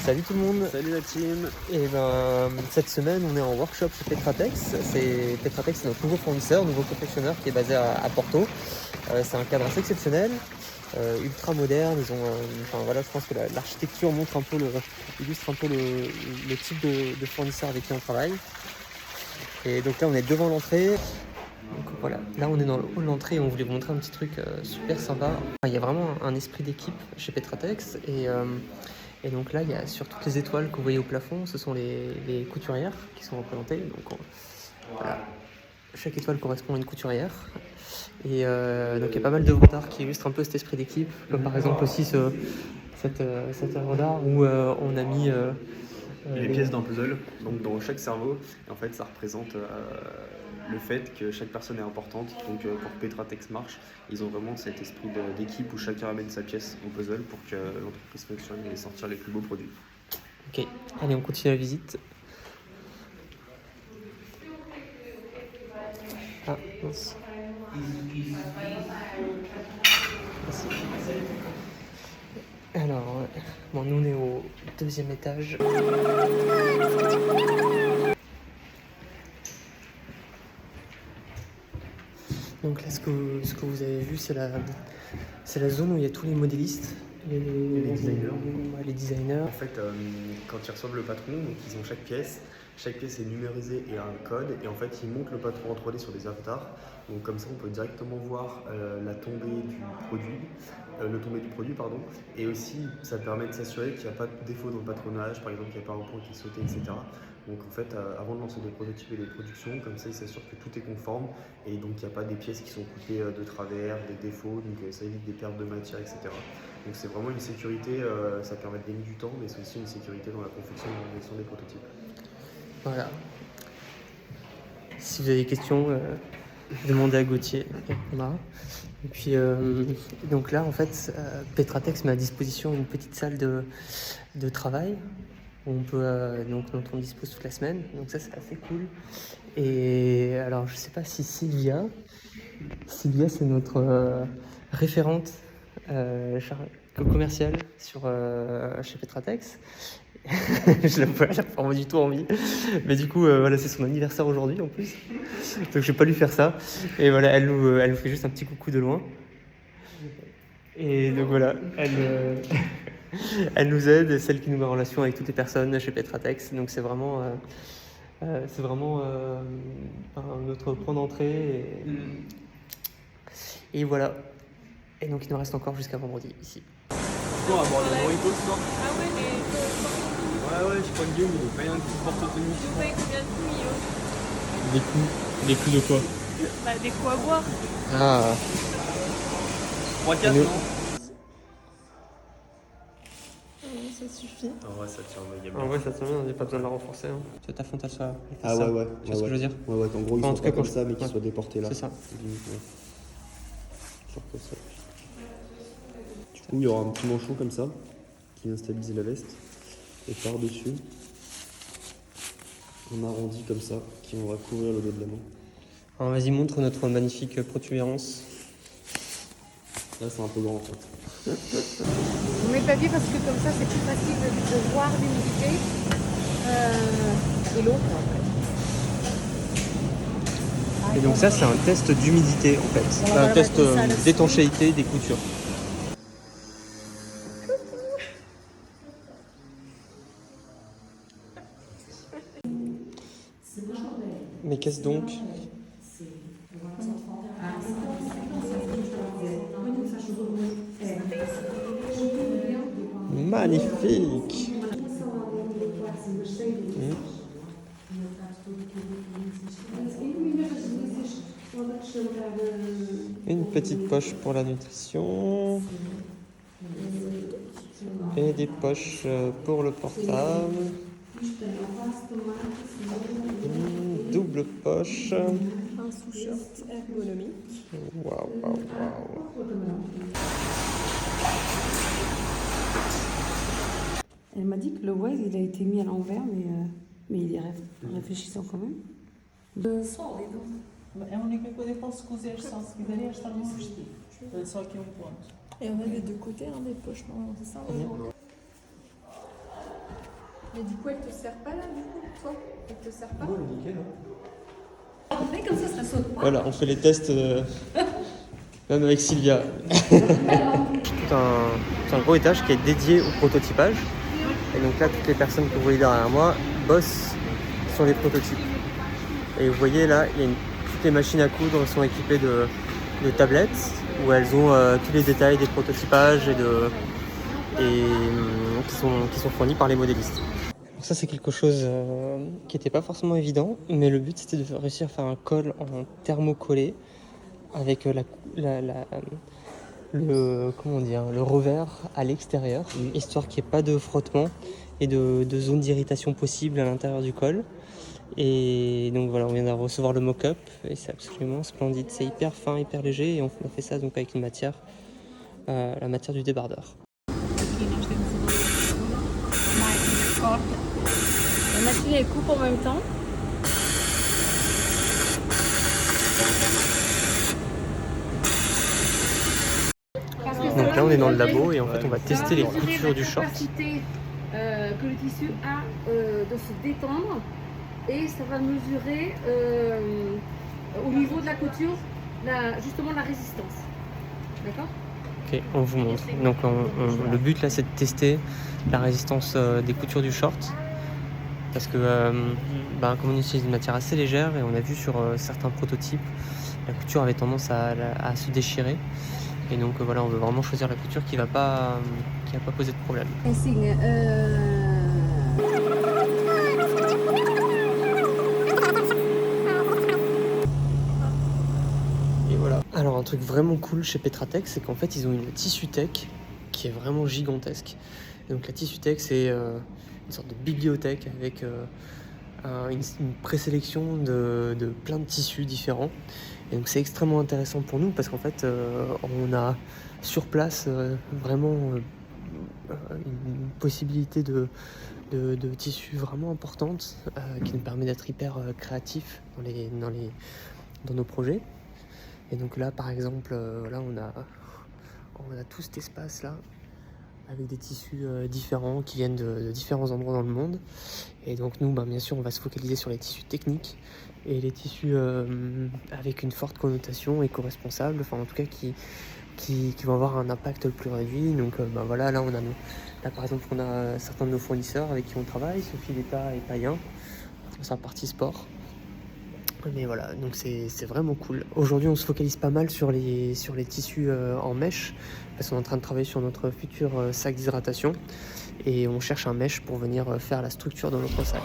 Salut tout le monde. Salut la team. Et ben cette semaine on est en workshop chez Petratex. Petratex, c'est notre nouveau fournisseur, nouveau confectionneur qui est basé à Porto. C'est un cadre assez exceptionnel, ultra moderne. Ils ont, voilà, je pense que l'architecture montre un peu illustre un peu le type de fournisseur avec qui on travaille. Et donc là on est devant l'entrée. Donc voilà, là on est dans le hall d'entrée et on voulait vous montrer un petit truc super sympa. Il y a vraiment un esprit d'équipe chez Petratex et donc là, il y a sur toutes les étoiles que vous voyez au plafond, ce sont les couturières qui sont représentées. Donc voilà, chaque étoile correspond à une couturière. Et donc il y a pas mal d'œuvres d'art qui illustrent un peu cet esprit d'équipe, comme par exemple aussi cette œuvre d'art où on a mis Les pièces d'un puzzle, donc dans chaque cerveau. Et en fait, ça représente le fait que chaque personne est importante. Donc pour que Petratex marche, ils ont vraiment cet esprit d'équipe où chacun amène sa pièce au puzzle pour que l'entreprise fonctionne et sortir les plus beaux produits. Ok, allez, on continue la visite. Ah, mince. Merci. Alors, bon, nous on est au deuxième étage. Donc là, ce que vous avez vu, c'est la zone où il y a tous les modélistes, les designers. Les designers. En fait, quand ils reçoivent le patron, donc ils ont chaque pièce est numérisée et a un code, et en fait ils montent le patron en 3D sur des avatars. Donc comme ça on peut directement voir la tombée du produit, le tombé du produit pardon, et aussi ça permet de s'assurer qu'il n'y a pas de défaut dans le patronage, par exemple qu'il n'y a pas un point qui est sauté, etc. Donc en fait avant de lancer des prototypes et des productions, comme ça ils s'assurent que tout est conforme et donc il n'y a pas des pièces qui sont coupées de travers, des défauts, donc ça évite des pertes de matière, etc. Donc c'est vraiment une sécurité, ça permet de gagner du temps, mais c'est aussi une sécurité dans la confection et la gestion des prototypes. Voilà. Si vous avez des questions, demandez à Gauthier. Et puis donc là, en fait, Petratex met à disposition une petite salle de travail où dont on dispose toute la semaine. Donc ça, c'est assez cool. Et alors, je sais pas si Sylvia, c'est notre référente commerciale chez Petratex. Je la vois, elle a pas vraiment du tout envie. Mais du coup, voilà, c'est son anniversaire aujourd'hui en plus. Donc je vais pas lui faire ça. Et voilà, elle nous fait juste un petit coucou de loin. Et donc voilà, elle nous aide, celle qui nous met en relation avec toutes les personnes chez Petratex. Donc c'est vraiment notre point d'entrée. Et voilà. Et donc il nous reste encore jusqu'à vendredi ici. On va boire des moritos ce soir. Ah ouais, mais Ouais, je crois que Guillaume il paye un petit porte-tenue. vous payez combien de coups, Mio? Des coups. Des coups de quoi? Bah, des coups à boire. Ah. 3-4 Nous- non? Ça suffit. En vrai ça tient méga bien. En vrai, ça tient bien, on n'a pas besoin de la renforcer. Hein. Tu vois, ta fonte, elle soit. Ah ça. ouais. Tu vois ce que je veux dire? Ouais, en gros, ils Enfin, en sont tout pas cas, comme quand ça, mais qu'ils ouais. soient déportés là. C'est ça. Ouais. Genre comme ça. Du coup, il y aura un petit manchon comme ça, qui vient stabiliser la veste. Et par-dessus, un arrondi comme ça, qui va couvrir le dos de la main. Alors, vas-y, montre notre magnifique protubérance. Là, c'est un peu grand en fait. On met le papier parce que comme ça c'est plus facile de voir l'humidité et l'eau. Et donc, ça, c'est un test d'humidité en fait. On va Un test mettre ça là-dessus. d'étanchéité des coutures. Mais qu'est-ce donc? Magnifique! Une petite poche pour la nutrition. Et des poches pour le portable. Une double poche. Un sous-shirt ergonomique. Waouh. Elle m'a dit que le Waze il a été mis à l'envers, mais il est réfléchissant quand même. Sólido. É a única coisa que posso cozer só se quiserem é estar num vestido. É só aqui um ponto. Et on a les deux côtés, hein, des poches, non, c'est ça? Mais du coup, elle te sert pas là, du coup, toi? Elle te sert pas? nickel. Parfait, comme ça saute pas. Voilà, on fait les tests même avec Sylvia. tout un gros étage qui est dédié au prototypage. Et donc là, toutes les personnes que vous voyez derrière moi bossent sur les prototypes. Et vous voyez là, toutes les machines à coudre sont équipées de tablettes où elles ont tous les détails des prototypages qui sont fournis par les modélistes. Ça c'est quelque chose qui n'était pas forcément évident, mais le but c'était de réussir à faire un col en thermocollé avec le revers à l'extérieur, histoire qu'il n'y ait pas de frottement et de zone d'irritation possible à l'intérieur du col. Et donc voilà, on vient de recevoir le mock-up et c'est absolument splendide, c'est hyper fin, hyper léger et on a fait ça donc avec une matière, la matière du débardeur. La machine elle coupe en même temps. Donc là on est dans le labo et en fait on va tester les coutures du short. Que le tissu a de se détendre et ça va mesurer au niveau de la couture justement la résistance. D'accord? Ok, on vous montre. Donc le but là c'est de tester la résistance des coutures du short parce que comme on utilise une matière assez légère et on a vu sur certains prototypes la couture avait tendance à se déchirer. Et donc voilà, on veut vraiment choisir la couture qui va pas poser de problème. Et voilà. Alors un truc vraiment cool chez Petratex, c'est qu'en fait ils ont une tissu tech qui est vraiment gigantesque. Et donc la tissu tech c'est une sorte de bibliothèque avec une présélection de plein de tissus différents. Et donc c'est extrêmement intéressant pour nous parce qu'en fait on a sur place vraiment une possibilité de tissus vraiment importante qui nous permet d'être hyper créatifs dans nos projets. Et donc là par exemple là on a tout cet espace là avec des tissus différents qui viennent de différents endroits dans le monde. Et donc nous, bien sûr, on va se focaliser sur les tissus techniques et les tissus avec une forte connotation éco-responsable, enfin en tout cas qui vont avoir un impact le plus réduit. Donc voilà, là par exemple on a certains de nos fournisseurs avec qui on travaille, Sophie Leta et Païen, sur la partie sport. Mais voilà, donc c'est vraiment cool. Aujourd'hui, on se focalise pas mal sur les tissus en mèche, parce qu'on est en train de travailler sur notre futur sac d'hydratation. Et on cherche un mèche pour venir faire la structure de notre sac.